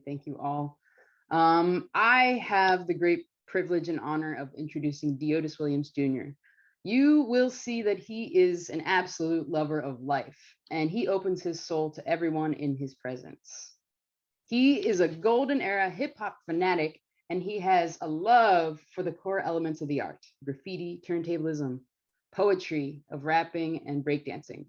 Thank you all. I have the great privilege and honor of introducing DeOtis Williams Jr. You will see that he is an absolute lover of life, and he opens his soul to everyone in his presence. He is a golden era hip hop fanatic, and he has a love for the core elements of the art: graffiti, turntablism, poetry, of rapping, and breakdancing.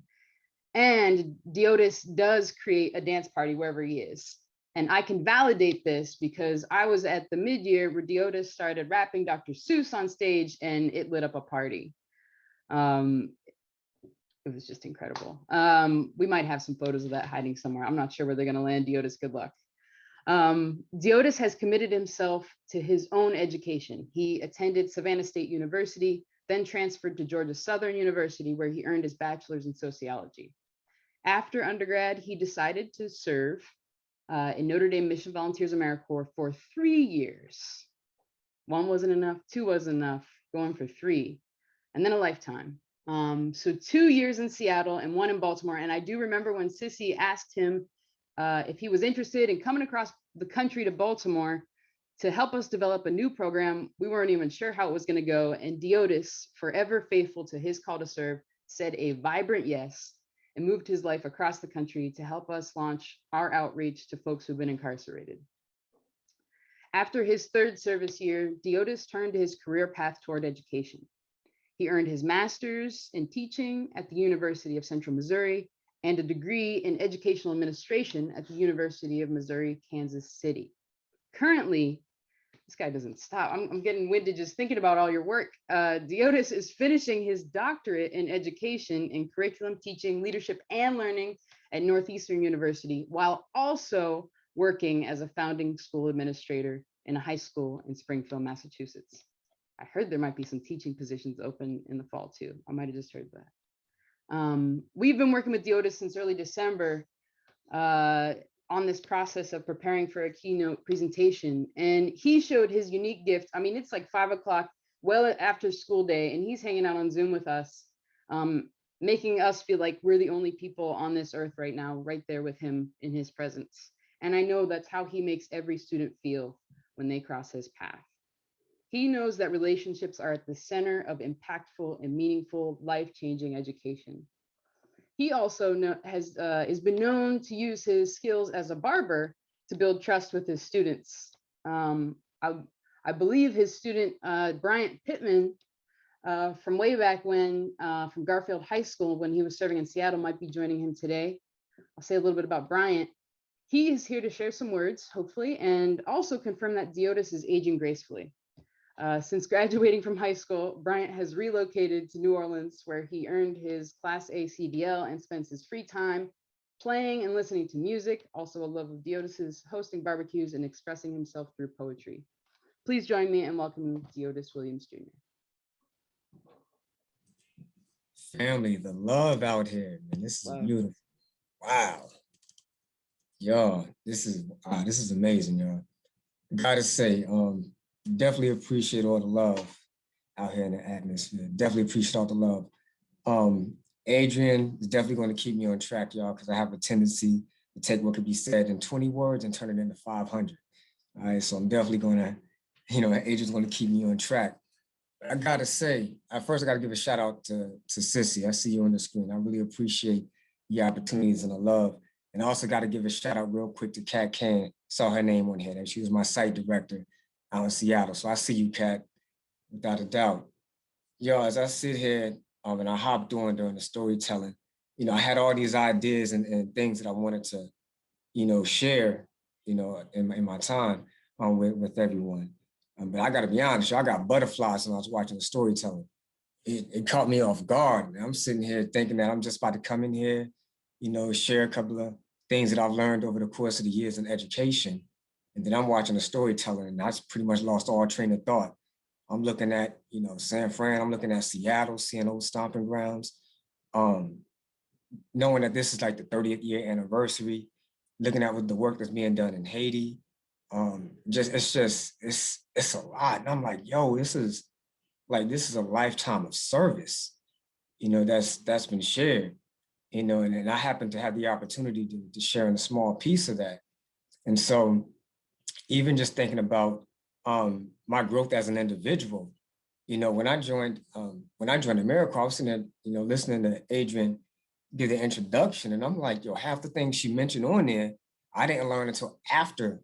And DeOtis does create a dance party wherever he is. And I can validate this because I was at the mid-year where DeOtis started rapping Dr. Seuss on stage, and it lit up a party. It was just incredible. We might have some photos of that hiding somewhere. I'm not sure where they're gonna land. DeOtis, good luck. DeOtis has committed himself to his own education. He attended Savannah State University, then transferred to Georgia Southern University, where he earned his bachelor's in sociology. After undergrad, he decided to serve in Notre Dame Mission Volunteers AmeriCorps for 3 years. One wasn't enough, two wasn't enough, going for 3, and then a lifetime. So 2 years in Seattle and 1 in Baltimore. And I do remember when Sissy asked him if he was interested in coming across the country to Baltimore to help us develop a new program. We weren't even sure how it was going to go. And DeOtis, forever faithful to his call to serve, said a vibrant yes and moved his life across the country to help us launch our outreach to folks who've been incarcerated. After his 3rd service year, DeOtis turned to his career path toward education. He earned his master's in teaching at the University of Central Missouri and a degree in educational administration at the University of Missouri, Kansas City. Currently, this guy doesn't stop. I'm getting winded just thinking about all your work. DeOtis is finishing his doctorate in education in curriculum, teaching, leadership, and learning at Northeastern University, while also working as a founding school administrator in a high school in Springfield, Massachusetts. I heard there might be some teaching positions open in the fall too. I might have just heard that. We've been working with DeOtis since early December on this process of preparing for a keynote presentation. And he showed his unique gift. I mean, it's like 5 o'clock, well after school day, and he's hanging out on Zoom with us, making us feel like we're the only people on this earth right now, right there with him in his presence. And I know that's how he makes every student feel when they cross his path. He knows that relationships are at the center of impactful and meaningful, life-changing education. He also has been known to use his skills as a barber to build trust with his students. I believe his student, Bryant Pittman, from way back when, from Garfield High School, when he was serving in Seattle, might be joining him today. I'll say a little bit about Bryant. He is here to share some words, hopefully, and also confirm that DeOtis is aging gracefully. Since graduating from high school, Bryant has relocated to New Orleans, where he earned his Class A CDL and spends his free time playing and listening to music, also a love of DeOtis's, hosting barbecues, and expressing himself through poetry. Please join me in welcoming DeOtis Williams Jr. Family, the love out here, man. This is beautiful. Wow. Y'all, this is amazing, y'all. Gotta say, definitely appreciate all the love out here in the atmosphere. Definitely appreciate all the love. Adrian is definitely going to keep me on track, y'all, because I have a tendency to take what could be said in 20 words and turn it into 500. All right, so I'm definitely going to, Adrian's going to keep me on track. But I got to say, first I got to give a shout out to Sissy. I see you on the screen. I really appreciate the opportunities and the love. And I also got to give a shout out real quick to Kat Can. Saw her name on here, and she was my site director out in Seattle. So I see you, Kat, without a doubt. Yo, as I sit here and I hopped on during the storytelling, I had all these ideas and things that I wanted to, share, in my time with everyone. But I got to be honest, I got butterflies when I was watching the storytelling. It caught me off guard. I'm sitting here thinking that I'm just about to come in here, share a couple of things that I've learned over the course of the years in education. And then I'm watching the storytelling, and I pretty much lost all train of thought. I'm looking at, San Fran, I'm looking at Seattle, seeing old stomping grounds, knowing that this is like the 30th year anniversary, looking at what the work that's being done in Haiti. It's a lot. And I'm like, yo, this is a lifetime of service, that's been shared, and I happen to have the opportunity to share in a small piece of that. And so even just thinking about my growth as an individual, you know, when I joined AmeriCorps, I was sitting there, you know, listening to Adrian give the introduction, and I'm like, yo, half the things she mentioned on there, I didn't learn until after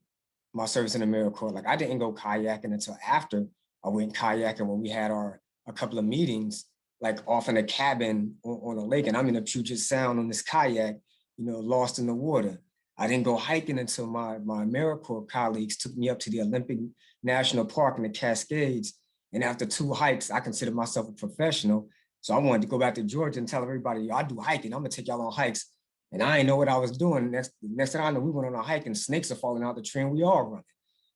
my service in AmeriCorps. Like I didn't go kayaking until after I went kayaking when we had a couple of meetings, like off in a cabin on a lake, and I'm in the Puget Sound on this kayak, you know, lost in the water. I didn't go hiking until my AmeriCorps colleagues took me up to the Olympic National Park in the Cascades. And after 2 hikes, I consider myself a professional. So I wanted to go back to Georgia and tell everybody, I do hiking. I'm gonna take y'all on hikes. And I didn't know what I was doing. Next thing I know, we went on a hike and snakes are falling out the tree and we all running.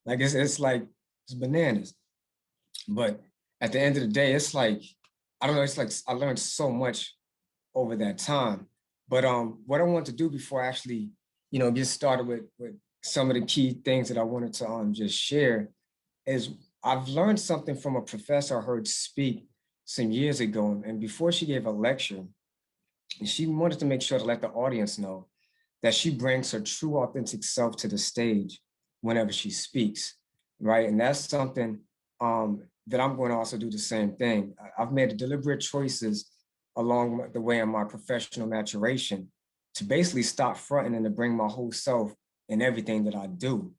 Like it's like, it's bananas. But at the end of the day, it's like, I don't know, it's like I learned so much over that time. But what I want to do before I actually, you know, get started with some of the key things that I wanted to just share is I've learned something from a professor I heard speak some years ago. And before she gave a lecture, she wanted to make sure to let the audience know that she brings her true authentic self to the stage whenever she speaks, right? And that's something that I'm going to also do the same thing. I've made deliberate choices along the way in my professional maturation to basically stop fronting and to bring my whole self in everything that I do,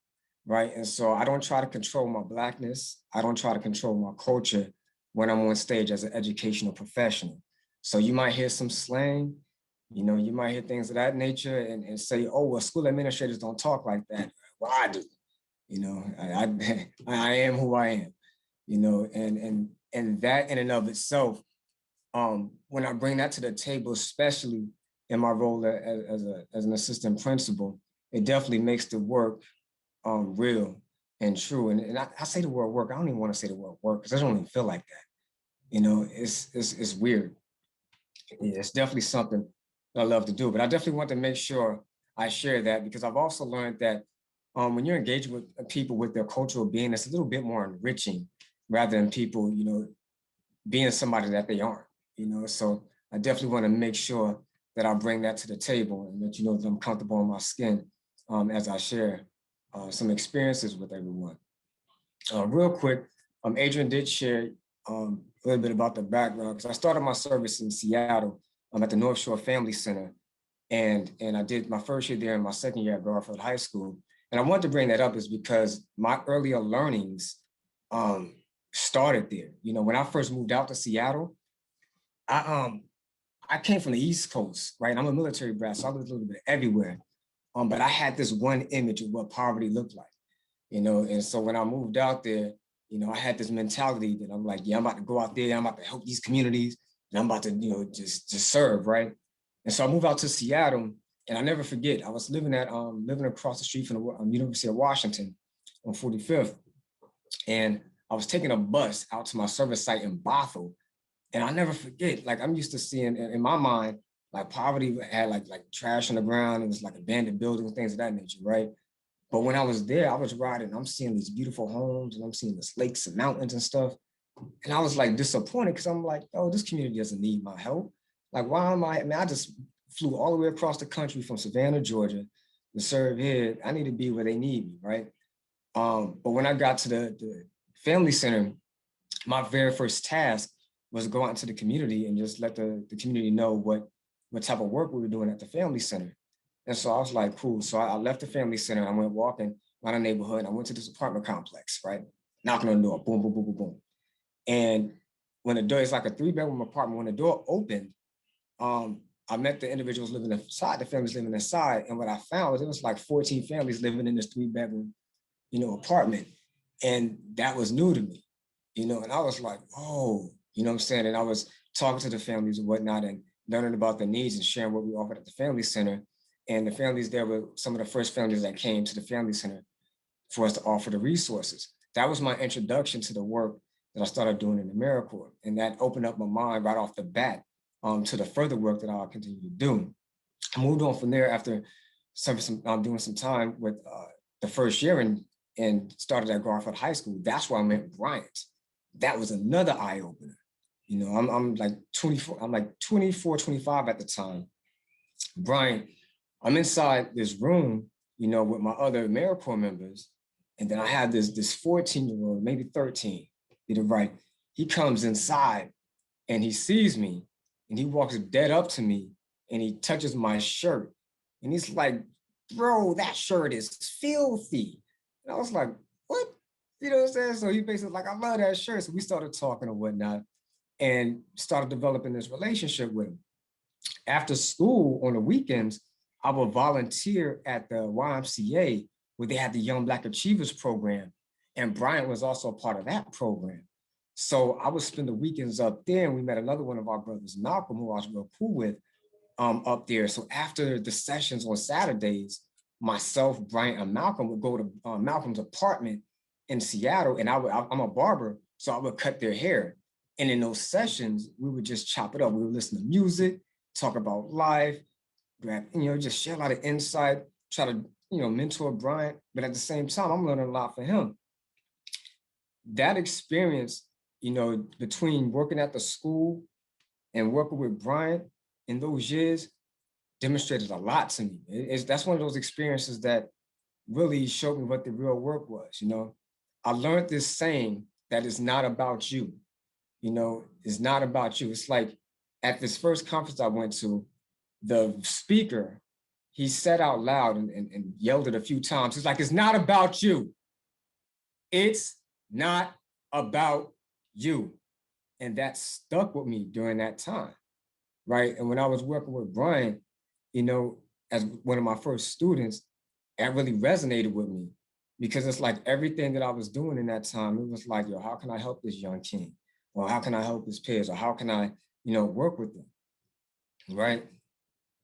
right? And so I don't try to control my Blackness. I don't try to control my culture when I'm on stage as an educational professional. So you might hear some slang, you know, you might hear things of that nature and say, oh, well, school administrators don't talk like that. Well, I do, you know, I am who I am, you know, and that in and of itself, when I bring that to the table, especially in my role as an assistant principal, it definitely makes the work real and true. And I say the word work, I don't even want to say the word work because I don't even feel like that. You know, it's weird. Yeah, it's definitely something that I love to do, but I definitely want to make sure I share that because I've also learned that when you're engaging with people with their cultural being, it's a little bit more enriching rather than people, you know, being somebody that they aren't, you know. So I definitely want to make sure that I bring that to the table and that, you know, that I'm comfortable in my skin as I share some experiences with everyone. Real quick, Adrian did share a little bit about the background because I started my service in Seattle at the North Shore Family Center. And I did my first year there and my second year at Garfield High School. And I wanted to bring that up is because my earlier learnings started there. You know, when I first moved out to Seattle, I came from the East Coast, right? I'm a military brat, so I lived a little bit everywhere. But I had this one image of what poverty looked like, you know? And so when I moved out there, you know, I had this mentality that I'm like, yeah, I'm about to go out there, I'm about to help these communities, and I'm about to, you know, just serve, right? And so I moved out to Seattle, and I never forget, I was living across the street from the University of Washington on 45th, and I was taking a bus out to my service site in Bothell, and I never forget, like I'm used to seeing in my mind, like poverty had like trash on the ground, it was like abandoned buildings, things of that nature, right? But when I was there, I was riding, I'm seeing these beautiful homes and I'm seeing these lakes and mountains and stuff. And I was like disappointed because I'm like, oh, this community doesn't need my help. Like, why am I mean, I just flew all the way across the country from Savannah, Georgia to serve here. I need to be where they need me, right? But when I got to the family center, my very first task was to go out into the community and just let the community know what type of work we were doing at the family center. And so I was like, cool. So I left the family center. I went walking around the neighborhood. I went to this apartment complex, right? Knocking on the door, boom, boom, boom, boom, boom. And when the door, it's like a 3-bedroom apartment. When the door opened, I met the individuals living inside, the families living inside. And what I found was it was like 14 families living in this 3-bedroom, you know, apartment. And that was new to me, you know, and I was like, oh, you know what I'm saying? And I was talking to the families and whatnot and learning about their needs and sharing what we offered at the family center. And the families there were some of the first families that came to the family center for us to offer the resources. That was my introduction to the work that I started doing in AmeriCorps. And that opened up my mind right off the bat to the further work that I'll continue to do. I moved on from there after doing some time with the first year and started at Garfield High School. That's where I met Bryant. That was another eye opener. You know, I'm like 24, I'm like 24, 25 at the time. Bryant, I'm inside this room with my other AmeriCorps members. And then I had this 14-year-old, maybe 13, get it right. He comes inside and he sees me and he walks dead up to me and he touches my shirt. And he's like, bro, that shirt is filthy. And I was like, what? You know what I'm saying? So he basically like, I love that shirt. So we started talking and whatnot and started developing this relationship with him. After school on the weekends, I would volunteer at the YMCA where they had the Young Black Achievers program. And Bryant was also a part of that program. So I would spend the weekends up there, and we met another one of our brothers, Malcolm, who I was real cool with, up there. So after the sessions on Saturdays, myself, Bryant, and Malcolm would go to Malcolm's apartment in Seattle, and I'm a barber, so I would cut their hair. And in those sessions, we would just chop it up. We would listen to music, talk about life, just share a lot of insight, try to, mentor Bryant. But at the same time, I'm learning a lot from him. That experience, between working at the school and working with Bryant in those years demonstrated a lot to me. That's one of those experiences that really showed me what the real work was. I learned this saying that it's not about you. It's not about you. It's like at this first conference I went to, the speaker, he said out loud and yelled it a few times. He's like, it's not about you. It's not about you. And that stuck with me during that time, right? And when I was working with Brian, as one of my first students, that really resonated with me because it's like everything that I was doing in that time, it was like, yo, how can I help this young king? Or how can I help his peers? Or how can I, work with them, right?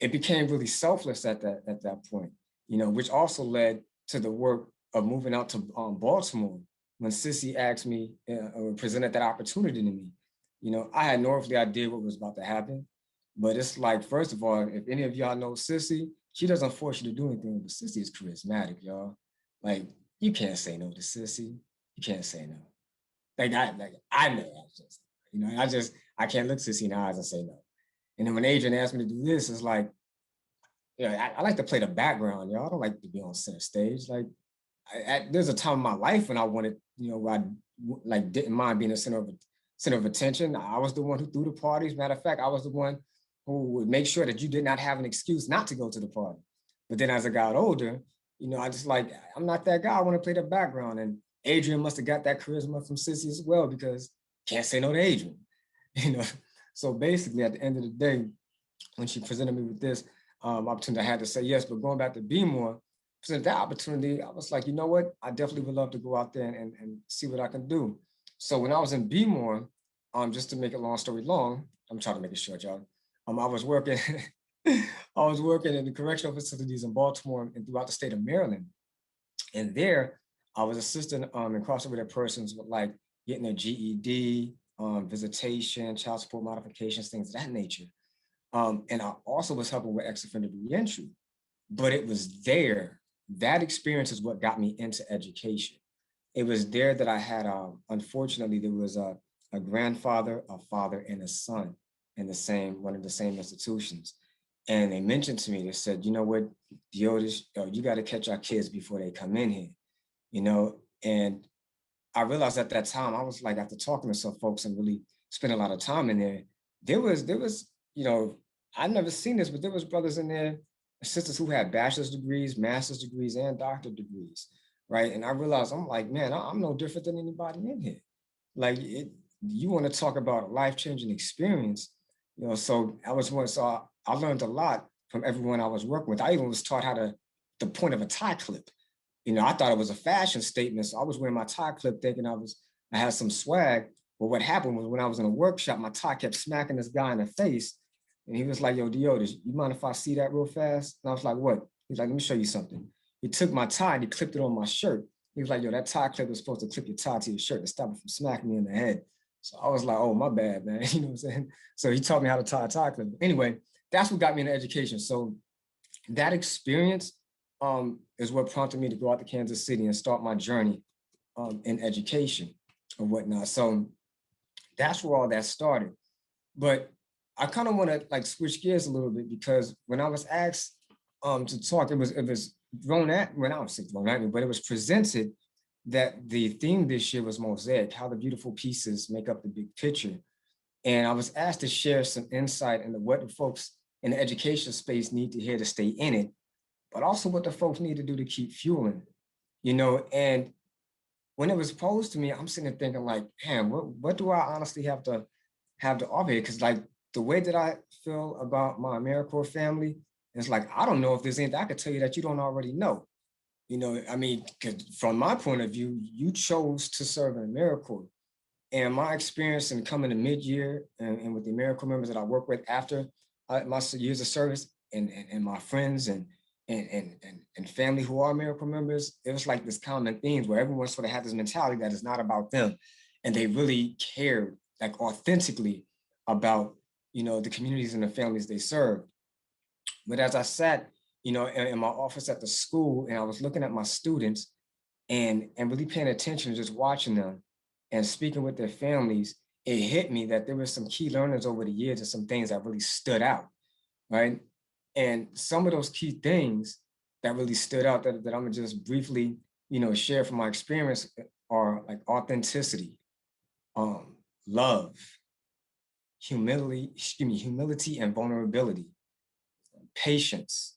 It became really selfless at that point, which also led to the work of moving out to Baltimore when Sissy asked me or presented that opportunity to me. I had no earthly idea what was about to happen, but it's like, first of all, if any of y'all know Sissy, she doesn't force you to do anything, but Sissy is charismatic, y'all. Like, you can't say no to Sissy. You can't say no. I know, I can't look Sissy in the eyes and say no. And then when Adrian asked me to do this, it's like, I like to play the background, y'all. I don't like to be on center stage. Like, there's a time in my life when I wanted, where I didn't mind being a center of attention. I was the one who threw the parties. Matter of fact, I was the one who would make sure that you did not have an excuse not to go to the party. But then as I got older, I just I'm not that guy. I want to play the background. And Adrian must have got that charisma from Sissy as well, because can't say no to Adrian. So basically at the end of the day, when she presented me with this opportunity, I had to say yes. But going back to Be More, presented that opportunity, I was like, you know what? I definitely would love to go out there and see what I can do. So when I was in Be More, just to make a long story long, I'm trying to make it short, y'all. I was working, in the correctional facilities in Baltimore and throughout the state of Maryland. And there, I was assisting incarcerated persons with getting their GED, visitation, child support modifications, things of that nature. And I also was helping with ex-offender reentry. But it was there, that experience is what got me into education. It was there that I had, unfortunately, there was a grandfather, a father, and a son in one of the same institutions. And they mentioned to me, they said, you know what, DeOtis, you got to catch our kids before they come in here, and I realized at that time, I was like, after talking to some folks and really spending a lot of time in there was, I've never seen this, but there was brothers in there, sisters who had bachelor's degrees, master's degrees, and doctorate degrees, right? And I realized, I'm like, man, I'm no different than anybody in here. You want to talk about a life-changing experience, so I learned a lot from everyone I was working with. I even was taught the point of a tie clip. I thought it was a fashion statement. So I was wearing my tie clip thinking I had some swag. But what happened was when I was in a workshop, my tie kept smacking this guy in the face. And he was like, yo, DeOtis, you mind if I see that real fast? And I was like, what? He's like, let me show you something. He took my tie and he clipped it on my shirt. He was like, yo, that tie clip was supposed to clip your tie to your shirt to stop it from smacking me in the head. So I was like, oh, my bad, man. You know what I'm saying? So he taught me how to tie a tie clip. Anyway, that's what got me into education. So that experience is what prompted me to go out to Kansas City and start my journey in education or whatnot. So that's where all that started. But I kind of want to switch gears a little bit, because when I was asked to talk, it was thrown at, well, I don't say thrown at me, but it was presented that the theme this year was mosaic, how the beautiful pieces make up the big picture. And I was asked to share some insight into what the folks in the education space need to hear to stay in it, but also what the folks need to do to keep fueling, and when it was posed to me, I'm sitting there thinking like, man, what do I honestly have to offer here? Because like the way that I feel about my AmeriCorps family, it's like, I don't know if there's anything I could tell you that you don't already know. I mean, from my point of view, you chose to serve in AmeriCorps. And my experience in coming to mid-year and with the AmeriCorps members that I work with after my years of service and my friends and family who are AmeriCorps members, it was like this common theme where everyone sort of had this mentality that it's not about them. And they really cared like authentically about, the communities and the families they serve. But as I sat, in my office at the school and I was looking at my students and really paying attention, just watching them and speaking with their families, it hit me that there were some key learnings over the years and some things that really stood out, right? And some of those key things that really stood out that I'm gonna just briefly, share from my experience are like authenticity, love, humility and vulnerability, patience,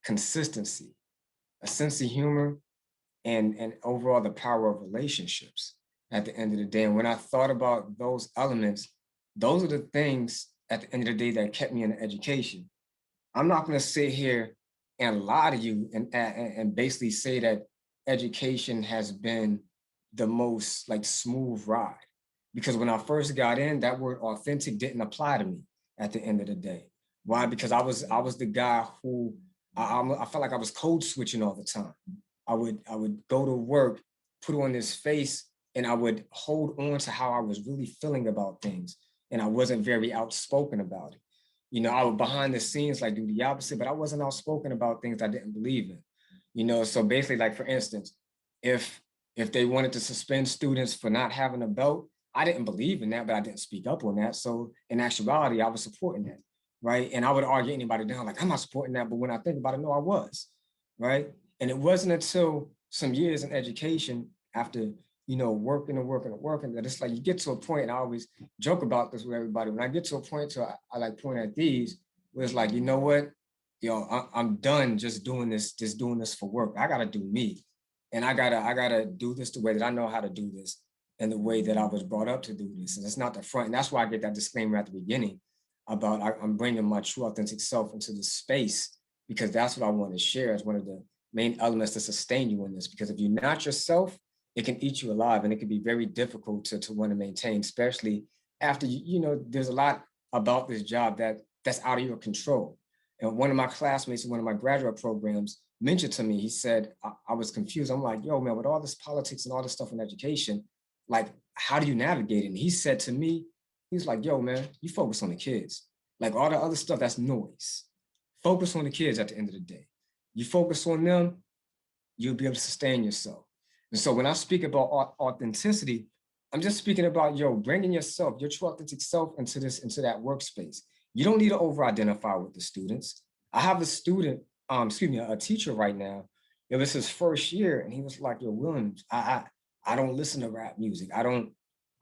consistency, a sense of humor, and overall the power of relationships at the end of the day. And when I thought about those elements, those are the things at the end of the day that kept me in education. I'm not going to sit here and lie to you and basically say that education has been the most like smooth ride. Because when I first got in, that word authentic didn't apply to me at the end of the day. Why? Because I was the guy who I felt like I was code switching all the time. I would go to work, put on this face, and I would hold on to how I was really feeling about things. And I wasn't very outspoken about it. I would behind the scenes like do the opposite, but I wasn't outspoken about things I didn't believe in. So basically, like for instance, if they wanted to suspend students for not having a belt, I didn't believe in that, but I didn't speak up on that. So in actuality, I was supporting that, right? And I would argue anybody down, like I'm not supporting that, but when I think about it, no, I was, right? And it wasn't until some years in education after, working that it's like you get to a point, and I always joke about this with everybody. When I get to a point to I like point at these, where it's like, you know what, I'm done just doing this for work. I gotta do me. And I gotta do this the way that I know how to do this and the way that I was brought up to do this. And it's not the front. And that's why I get that disclaimer at the beginning about I'm bringing my true authentic self into the space, because that's what I want to share as one of the main elements to sustain you in this. Because if you're not yourself, it can eat you alive, and it can be very difficult to want to maintain, especially after there's a lot about this job that's out of your control. And one of my classmates in one of my graduate programs mentioned to me, he said, I was confused. I'm like, yo, man, with all this politics and all this stuff in education, like, how do you navigate it? And he said to me, he's like, yo, man, you focus on the kids. Like all the other stuff, that's noise. Focus on the kids at the end of the day. You focus on them, you'll be able to sustain yourself. And so when I speak about authenticity, I'm just speaking about, bringing yourself, your true authentic self into that workspace. You don't need to over-identify with the students. I have a student, a teacher right now. It was his first year, and he was like, yo, Williams, I don't listen to rap music. I don't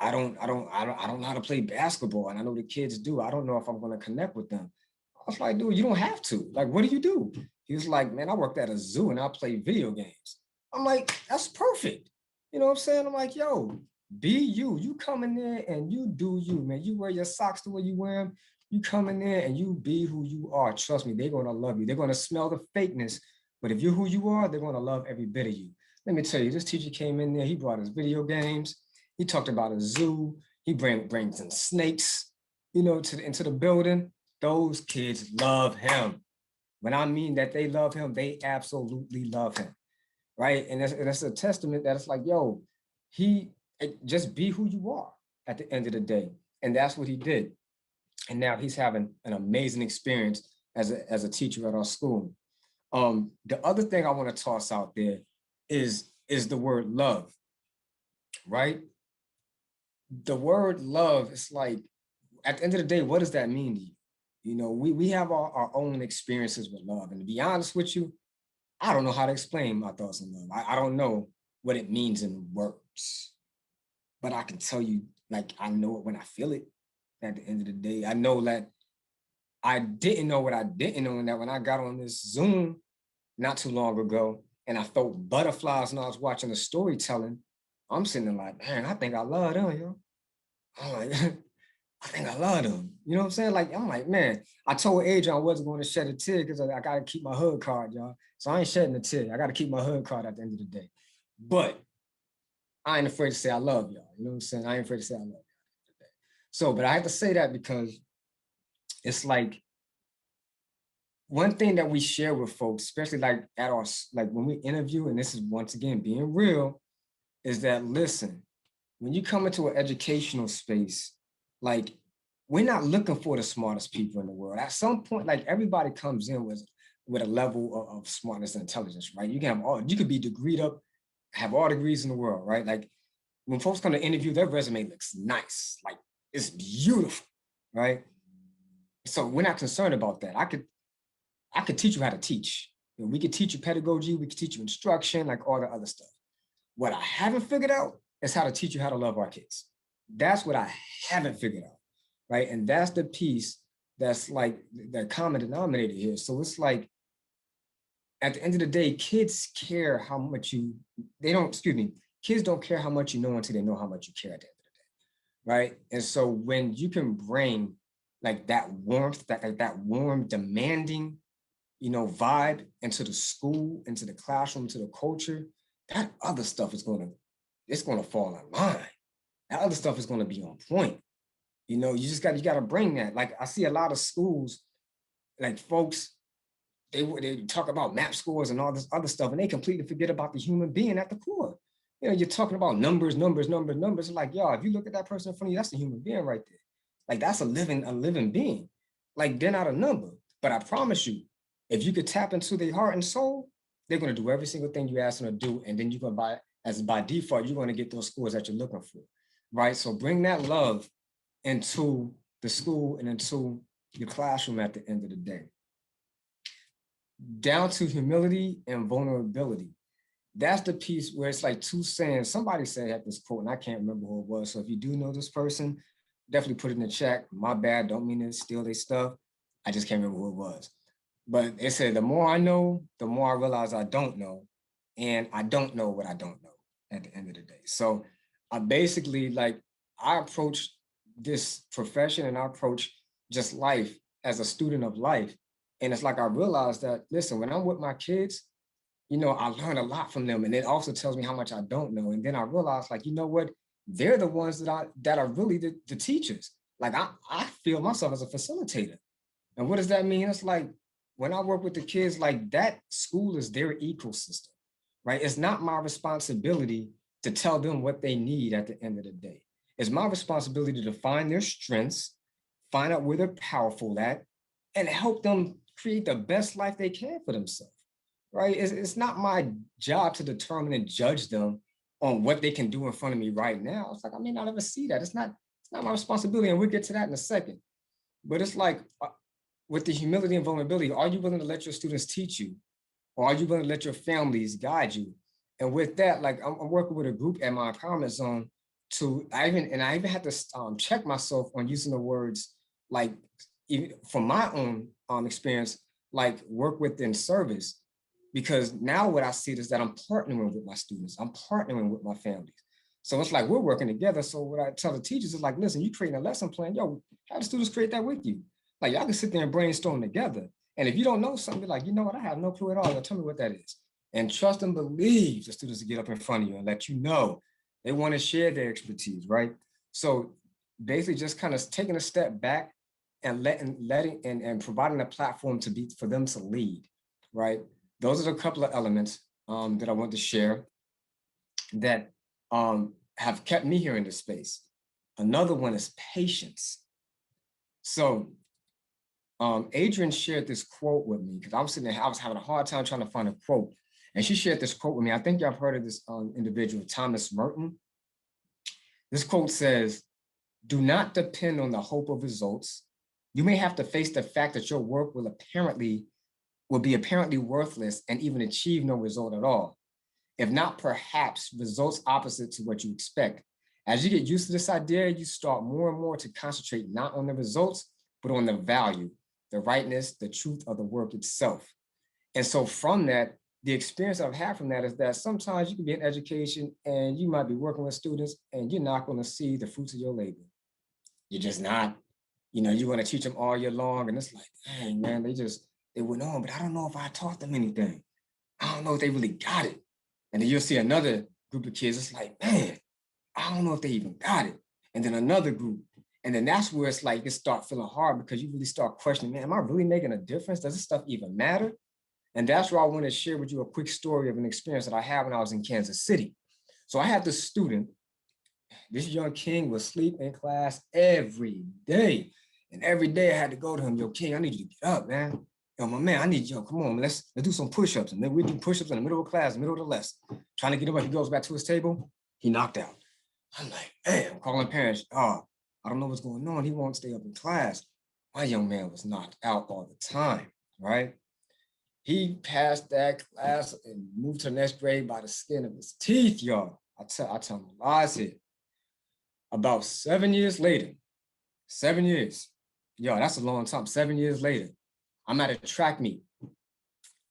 know how to play basketball. And I know the kids do. I don't know if I'm going to connect with them. I was like, dude, you don't have to. Like, what do you do? He was like, man, I worked at a zoo and I play video games. I'm like, that's perfect. You know what I'm saying? I'm like, yo, be you. You come in there and you do you, man. You wear your socks the way you wear them. You come in there and you be who you are. Trust me, they're going to love you. They're going to smell the fakeness. But if you're who you are, they're going to love every bit of you. Let me tell you, this teacher came in there. He brought his video games. He talked about a zoo. He brings in snakes, into the building. Those kids love him. When I mean that they love him, they absolutely love him, right? And that's a testament that it's like, yo, just be who you are at the end of the day. And that's what he did. And now he's having an amazing experience as a teacher at our school. The other thing I want to toss out there is the word love, right? The word love is like, at the end of the day, what does that mean to you? We have our own experiences with love. And to be honest with you, I don't know how to explain my thoughts on love. I don't know what it means in words, but I can tell you, like, I know it when I feel it. At the end of the day, I know that I didn't know what I didn't know, and that when I got on this Zoom not too long ago, and I felt butterflies when I was watching the storytelling, I'm sitting there like, man, I think I love them, yo. I'm like, I think I love them. You know what I'm saying? Like, I'm like, man, I told Adrian I wasn't going to shed a tear because I got to keep my hood card, y'all. So I ain't shedding a tear. I got to keep my hood card at the end of the day. But I ain't afraid to say I love y'all. You know what I'm saying? I ain't afraid to say I love y'all. So, but I have to say that because it's like one thing that we share with folks, especially like at our, like when we interview, and this is once again being real, is that listen, when you come into an educational space, like we're not looking for the smartest people in the world. At some point, like everybody comes in with a level of smartness and intelligence, right? You can have all, you could be degreed up, have all degrees in the world, right? Like when folks come to interview, their resume looks nice, like it's beautiful, right? So we're not concerned about that. I could teach you how to teach. You know, we could teach you pedagogy, we could teach you instruction, like all the other stuff. What I haven't figured out is how to teach you how to love our kids. That's what I haven't figured out, right? And that's the piece that's like the common denominator here. So it's like, at the end of the day, kids care how much you, they don't, excuse me, kids don't care how much you know until they know how much you care at the end of the day, right? And so when you can bring like that warmth, that like that warm, demanding, you know, vibe into the school, into the classroom, to the culture, that other stuff is it's gonna fall in line. That other stuff is gonna be on point. You know, you gotta bring that. Like I see a lot of schools, like folks, they talk about map scores and all this other stuff, and they completely forget about the human being at the core. You know, you're talking about numbers. It's like, yo, if you look at that person in front of you, that's a human being right there. Like that's a living being. Like they're not a number. But I promise you, if you could tap into their heart and soul, they're gonna do every single thing you ask them to do, and then you're gonna by default, you're gonna get those scores that you're looking for, right? So bring that love into the school and into your classroom at the end of the day. Down to humility and vulnerability. That's the piece where it's like two sayings. Somebody said at this quote, and I can't remember who it was. So if you do know this person, definitely put it in the chat. My bad, don't mean to steal their stuff. I just can't remember who it was. But it said, the more I know, the more I realize I don't know. And I don't know what I don't know at the end of the day. So I basically like, I approach this profession and I approach just life as a student of life. And it's like, I realized that, listen, when I'm with my kids, you know, I learn a lot from them. And it also tells me how much I don't know. And then I realized, like, you know what? They're the ones that are really the teachers. Like I feel myself as a facilitator. And what does that mean? It's like when I work with the kids, like that school is their ecosystem, right? It's not my responsibility to tell them what they need at the end of the day. It's my responsibility to find their strengths, find out where they're powerful at, and help them create the best life they can for themselves, right? It's not my job to determine and judge them on what they can do in front of me right now. It's like, I may not ever see that. It's not my responsibility. And we'll get to that in a second. But it's like, with the humility and vulnerability, are you willing to let your students teach you? Or are you willing to let your families guide you? And with that, like I'm working with a group at my empowerment zone I even had to check myself on using the words like, even from my own experience, like work within service, because now what I see is that I'm partnering with my students, I'm partnering with my families. So it's like we're working together. So what I tell the teachers is like, listen, you creating a lesson plan, yo, have the students create that with you. Like y'all can sit there and brainstorm together. And if you don't know something, be like, you know what, I have no clue at all. Tell me what that is. And trust and believe the students to get up in front of you and let you know they want to share their expertise, right? So basically just kind of taking a step back and letting and providing a platform for them to lead, right? Those are a couple of elements that I want to share that have kept me here in this space. Another one is patience. So Adrian shared this quote with me because I was sitting there, I was having a hard time trying to find a quote. And she shared this quote with me. I think y'all have heard of this individual, Thomas Merton. This quote says, "Do not depend on the hope of results. You may have to face the fact that your work will apparently will be apparently worthless and even achieve no result at all, if not perhaps results opposite to what you expect. As you get used to this idea, you start more and more to concentrate not on the results, but on the value, the rightness, the truth of the work itself. And so from that, the experience I've had from that is that sometimes you can be in education and you might be working with students and you're not going to see the fruits of your labor. You're just not. You know, you want to teach them all year long, and it's like, dang, man, they went on, but I don't know if I taught them anything. I don't know if they really got it. And then you'll see another group of kids, it's like, man, I don't know if they even got it. And then another group. And then that's where it's like, it start feeling hard because you really start questioning, man, am I really making a difference? Does this stuff even matter? And that's where I want to share with you a quick story of an experience that I had when I was in Kansas City. So I had this student, this young king would sleep in class every day. And every day I had to go to him, yo, King, I need you to get up, man. Yo, my man, I need you, come on, let's do some push-ups. And then we do push-ups in the middle of class, middle of the lesson. Trying to get him up, he goes back to his table, he knocked out. I'm like, hey, I'm calling parents. Oh, I don't know what's going on. He won't stay up in class. My young man was knocked out all the time, right? He passed that class and moved to the next grade by the skin of his teeth, y'all. I tell him lies here. About 7 years later, 7 years, yo, that's a long time. 7 years later, I'm at a track meet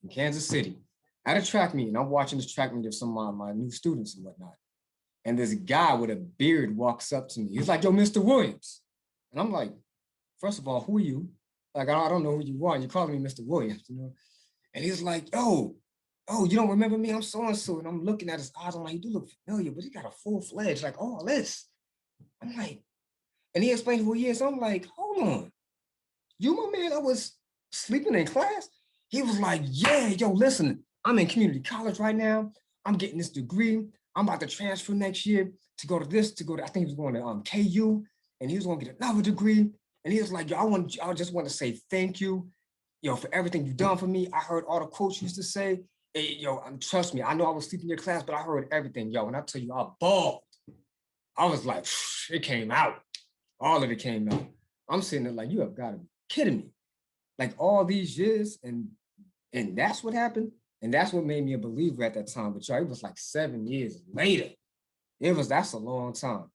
in Kansas City. At a track meet, and I'm watching this track meet of some of my new students and whatnot. And this guy with a beard walks up to me. He's like, yo, Mr. Williams. And I'm like, first of all, who are you? Like, I don't know who you are. And you're calling me Mr. Williams, you know? And he's like, oh, you don't remember me? I'm so-and-so. And I'm looking at his eyes. I'm like, you do look familiar, but he got a full-fledged, like all this. I'm like, and he explained who he is. I'm like, hold on. You my man that was sleeping in class? He was like, yeah, yo, listen, I'm in community college right now. I'm getting this degree. I'm about to transfer next year to go to this, I think he was going to KU, and he was going to get another degree. And he was like, yo, I just want to say thank you, yo, for everything you've done for me. I heard all the coach used to say, hey, yo, trust me, I know I was sleeping in your class, but I heard everything, yo. And I tell you, I bawled. I was like, it came out. All of it came out. I'm sitting there like, you have got to be kidding me. Like all these years, and that's what happened. And that's what made me a believer at that time. But y'all, it was like 7 years later. That's a long time,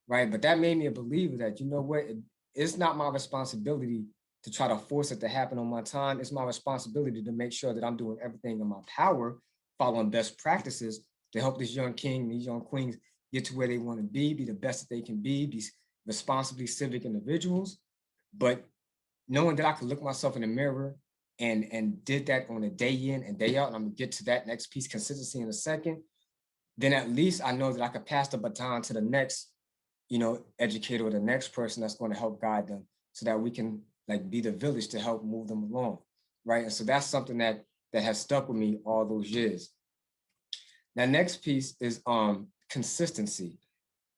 right? But that made me a believer that, you know what, it's not my responsibility to try to force it to happen on my time. It's my responsibility to make sure that I'm doing everything in my power, following best practices to help this young king, these young queens get to where they want to be the best that they can be responsibly civic individuals. But knowing that I could look myself in the mirror and did that on a day in and day out, and I'm gonna get to that next piece, consistency, in a second, then at least I know that I could pass the baton to the next, you know, educator or the next person that's going to help guide them so that we can like be the village to help move them along, right? And so that's something that has stuck with me all those years. Now, next piece is consistency.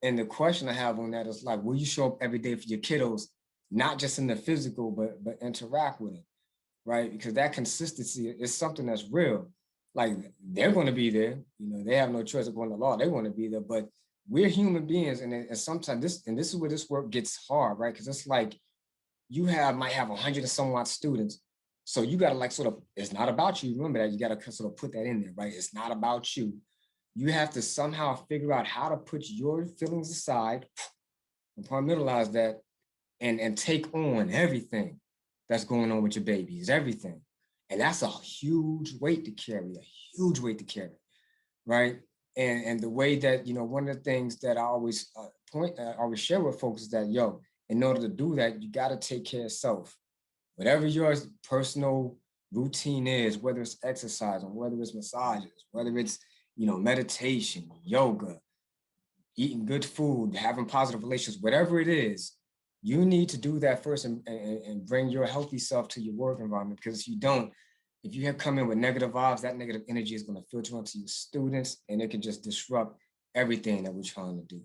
And the question I have on that is like, will you show up every day for your kiddos, not just in the physical, but interact with them, right? Because that consistency is something that's real. Like they're going to be there, you know, they have no choice of going to law, they want to be there, but we're human beings. And sometimes this is where this work gets hard, right? Because it's like you might have 100 and some odd students. So you got to like sort of, it's not about you. Remember that, you got to sort of put that in there, right? It's not about you. You have to somehow figure out how to put your feelings aside, compartmentalize that, and take on everything that's going on with your babies, everything. And that's a huge weight to carry, right? And the way that, you know, one of the things that I always always share with folks is that, yo, in order to do that, you got to take care of self. Whatever your personal routine is, whether it's exercise, or whether it's massages, whether it's, you know, meditation, yoga, eating good food, having positive relations, whatever it is, you need to do that first and bring your healthy self to your work environment. Because if you don't, if you have come in with negative vibes, that negative energy is going to filter onto your students and it can just disrupt everything that we're trying to do.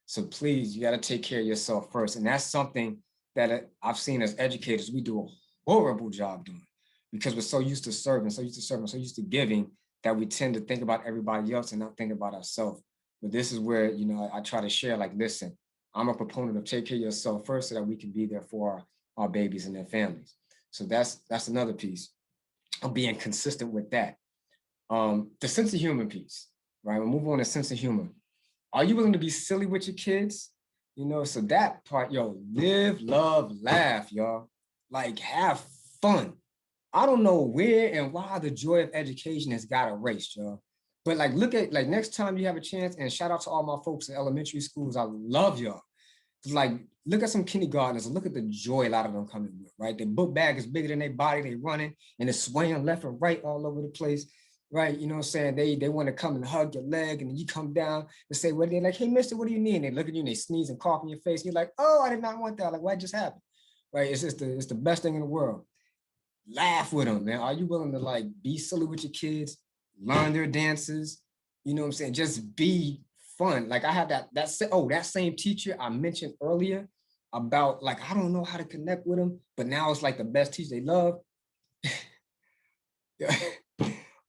So please, you got to take care of yourself first. And that's something that I've seen as educators, we do a horrible job doing because we're so used to serving, so used to giving that we tend to think about everybody else and not think about ourselves. But this is where, you know, I try to share, like, listen, I'm a proponent of take care of yourself first so that we can be there for our babies and their families. So that's another piece. of being consistent with that. The sense of humor piece, right? We'll move on to sense of humor. Are you willing to be silly with your kids? You know, so that part, yo, live, love, laugh, y'all. Like, have fun. I don't know where and why the joy of education has got erased, y'all. But like, look at, like, next time you have a chance, and shout out to all my folks in elementary schools. I love y'all. Like, look at some kindergartners and look at the joy a lot of them coming with, right? Their book bag is bigger than their body. They running and it's swaying left and right all over the place, right? You know what I'm saying? They want to come and hug your leg, and you come down and say, well, they're like, hey, mister, what do you need? And they look at you and they sneeze and cough in your face. And you're like, oh, I did not want that. Like, what just happened? Right? It's just it's the best thing in the world. Laugh with them, man. Are you willing to like be silly with your kids, learn their dances? You know what I'm saying? Just be fun. Like I had that same teacher I mentioned earlier about like, I don't know how to connect with them, but now it's like the best teacher they love.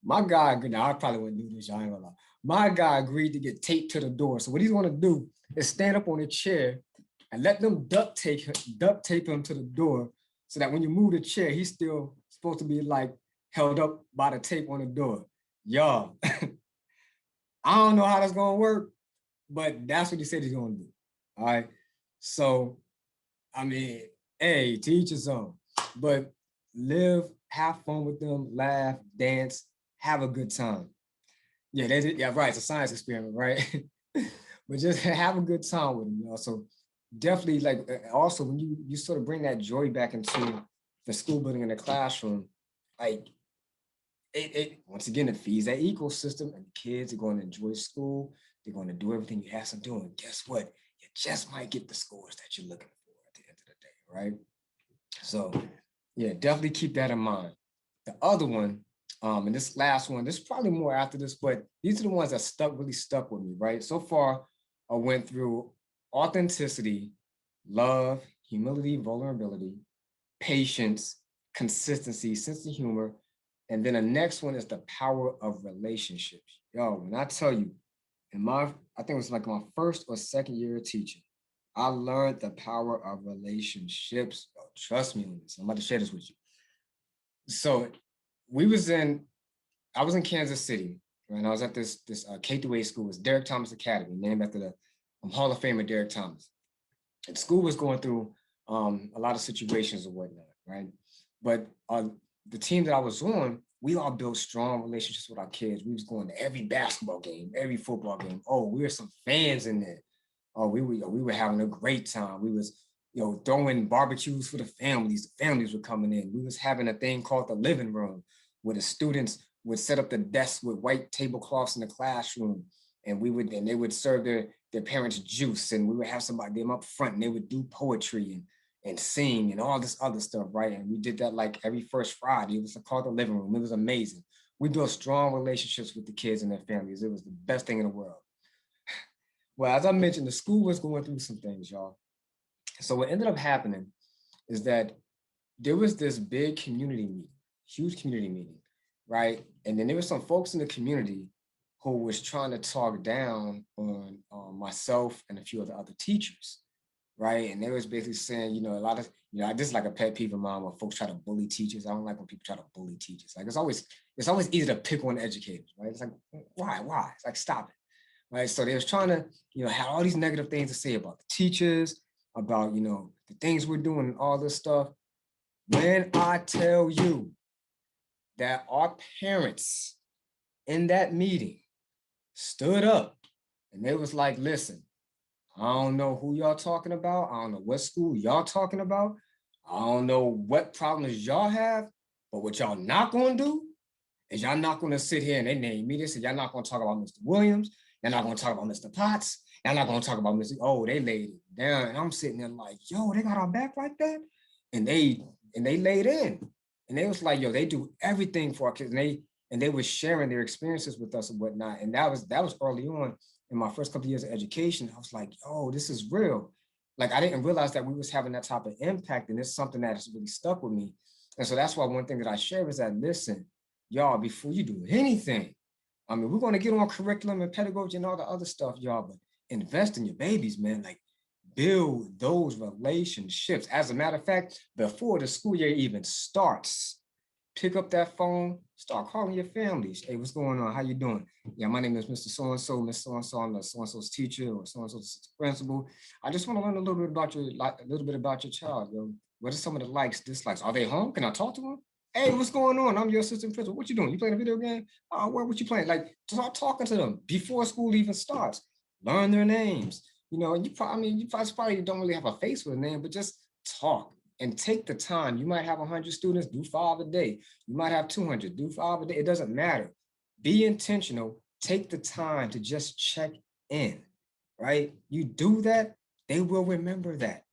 My guy, now I probably wouldn't do this, y'all ain't gonna lie. My guy agreed to get taped to the door. So what he's gonna do is stand up on a chair and let them duct tape him to the door so that when you move the chair, he's still supposed to be like held up by the tape on the door. Y'all, I don't know how that's gonna work, but that's what he said he's gonna do. All right. So, I mean, hey, to each his own, but live, have fun with them, laugh, dance, have a good time. Yeah, yeah, right. It's a science experiment, right? But just have a good time with them, you know. So definitely, like, also when you sort of bring that joy back into the school building and the classroom, like it once again, it feeds that ecosystem, and kids are going to enjoy school. They're going to do everything you ask them to do, and guess what? You just might get the scores that you're looking for at the end of the day, right? So yeah, definitely keep that in mind. The other one, and this last one, this is probably more after this, but these are the ones that really stuck with me, right? So far, I went through authenticity, love, humility, vulnerability, patience, consistency, sense of humor. And then the next one is the power of relationships. Yo, when I tell you, I think it was like my first or second year of teaching, I learned the power of relationships. Yo, trust me on this. I'm about to share this with you. So I was in Kansas City, and I was at this K-8 school. It was Derek Thomas Academy, named after the Hall of Famer Derek Thomas. And school was going through a lot of situations and whatnot, right? But the team that I was on, we all built strong relationships with our kids. We was going to every basketball game, every football game. Oh, we were some fans in there. Oh, we were having a great time. We was throwing barbecues for the families. The families were coming in. We was having a thing called the living room, where the students would set up the desks with white tablecloths in the classroom, and they would serve their parents juice, and we would have them up front, and they would do poetry and sing and all this other stuff, right? And we did that like every first Friday. It was called the living room. It was amazing. We built strong relationships with the kids and their families. It was the best thing in the world. Well, as I mentioned, the school was going through some things, y'all. So what ended up happening is that there was this big community meeting, huge community meeting, right? And then there were some folks in the community who was trying to talk down on myself and a few of the other teachers, right? And they was basically saying, a lot of, this is like a pet peeve of mine when folks try to bully teachers. I don't like when people try to bully teachers. Like it's always easy to pick on educators, right? It's like, why? It's like, stop it, right? So they was trying to, have all these negative things to say about the teachers, about, the things we're doing and all this stuff. When I tell you that our parents in that meeting stood up and they was like, listen, I don't know who y'all talking about. I don't know what school y'all talking about. I don't know what problems y'all have, but what y'all not gonna do is y'all not gonna sit here and they name me this, and y'all not gonna talk about Mr. Williams. You're not gonna talk about Mr. Potts. You're not gonna talk about Mr. Oh, they laid it down. And I'm sitting there like, yo, they got our back like that? And they laid in. And they was like, yo, they do everything for our kids. And they were sharing their experiences with us and whatnot. And that was early on in my first couple of years of education. I was like, yo, this is real. Like, I didn't realize that we was having that type of impact. And it's something that has really stuck with me. And so that's why one thing that I share is that, listen, y'all, before you do anything, I mean, we're going to get on curriculum and pedagogy and all the other stuff, y'all, but invest in your babies, man. Like, build those relationships. As a matter of fact, before the school year even starts, pick up that phone, start calling your families. Hey, what's going on? How you doing? Yeah, my name is Mr. So-and-so, Miss So-and-so, I'm the so-and-so's teacher or so-and-so's principal. I just want to learn a little bit about your child. Yo. What are some of the likes, dislikes? Are they home? Can I talk to them? Hey, what's going on? I'm your assistant principal. What you doing? You playing a video game? What you playing? Like, start talking to them before school even starts. Learn their names. You know, you probably don't really have a face for a name, but just talk and take the time. You might have 100 students, do 5 a day. You might have 200, do 5 a day. It doesn't matter. Be intentional. Take the time to just check in, right? You do that, they will remember that.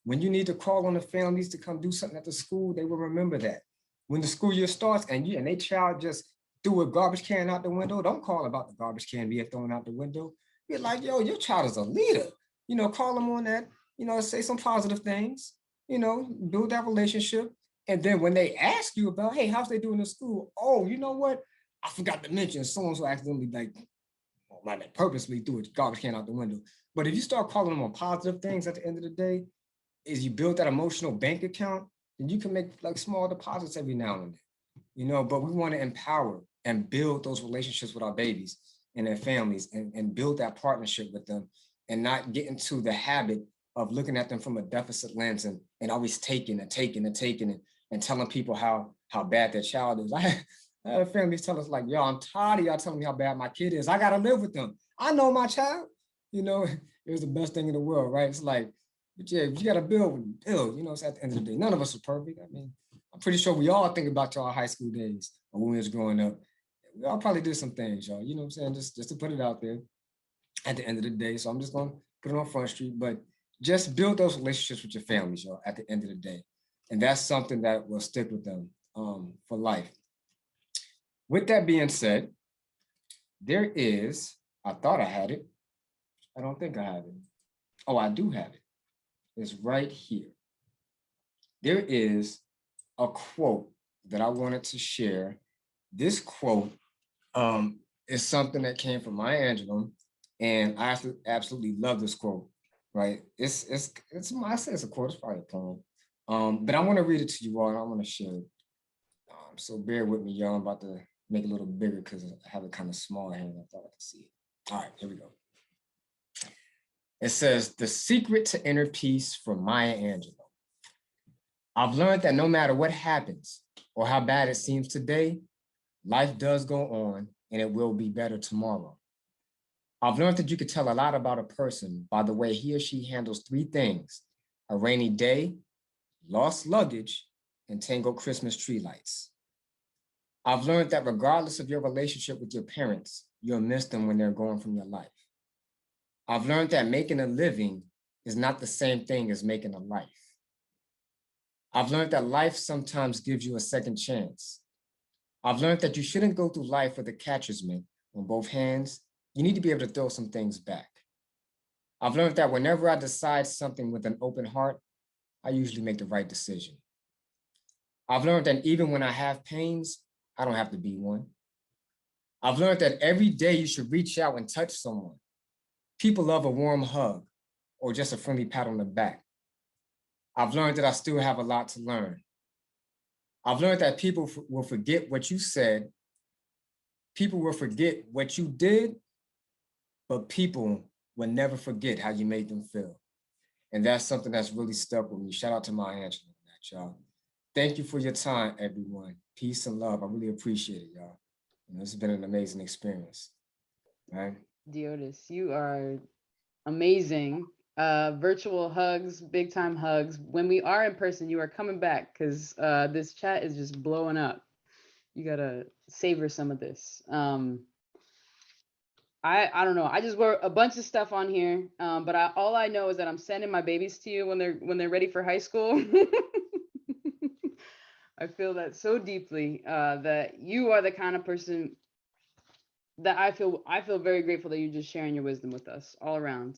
When you need to call on the families to come do something at the school, they will remember that. When the school year starts and they child just threw a garbage can out the window, don't call about the garbage can being thrown out the window. Be like, yo, your child is a leader. You know, call them on that. You know, say some positive things. You know, build that relationship. And then when they ask you about, hey, how's they doing in school? Oh, you know what? I forgot to mention so-and-so accidentally, like purposely threw a garbage can out the window. But if you start calling them on positive things at the end of the day, is you build that emotional bank account, then you can make like small deposits every now and then. You know, but we want to empower and build those relationships with our babies and their families and build that partnership with them and not get into the habit of looking at them from a deficit lens and always taking and telling people how bad their child is. I had families tell us like, yo, I'm tired of y'all telling me how bad my kid is. I got to live with them. I know my child, you know, it was the best thing in the world, right? It's like, but yeah, you got to build, you know, it's at the end of the day. None of us are perfect. I mean, I'm pretty sure we all think about our high school days or when we was growing up. We all probably did some things, y'all, you know what I'm saying? Just to put it out there at the end of the day. So I'm just going to put it on Front Street, but just build those relationships with your families, y'all, at the end of the day. And that's something that will stick with them for life. With that being said, there is, I thought I had it. I don't think I have it. Oh, I do have it. It's right here. There is a quote that I wanted to share. This quote is something that came from Maya Angelou, and I absolutely love this quote. Right? It's I say it's a quote. It's probably a poem. But I want to read it to you all, and I want to share it. So bear with me, y'all. I'm about to make it a little bigger because I have it kind of small here, and I thought I could see it. All right, here we go. It says, "The secret to inner peace" from Maya Angelou. "I've learned that no matter what happens or how bad it seems today, life does go on and it will be better tomorrow. I've learned that you could tell a lot about a person by the way he or she handles 3 things: a rainy day, lost luggage, and tangled Christmas tree lights. I've learned that regardless of your relationship with your parents, you'll miss them when they're gone from your life. I've learned that making a living is not the same thing as making a life. I've learned that life sometimes gives you a second chance. I've learned that you shouldn't go through life with a catcher's mitt on both hands. You need to be able to throw some things back. I've learned that whenever I decide something with an open heart, I usually make the right decision. I've learned that even when I have pains, I don't have to be one. I've learned that every day you should reach out and touch someone. People love a warm hug or just a friendly pat on the back. I've learned that I still have a lot to learn. I've learned that people will forget what you said. People will forget what you did, but people will never forget how you made them feel. And that's something that's really stuck with me. Shout out to Maya Angelou on that, y'all. Thank you for your time, everyone. Peace and love. I really appreciate it, y'all. You know, this has been an amazing experience. All right. DeOtis, you are amazing. Virtual hugs, big time hugs. When we are in person, you are coming back because this chat is just blowing up. You gotta savor some of this. I don't know. I just wrote a bunch of stuff on here, but all I know is that I'm sending my babies to you when they're ready for high school. I feel that so deeply, that you are the kind of person that I feel very grateful that you're just sharing your wisdom with us all around.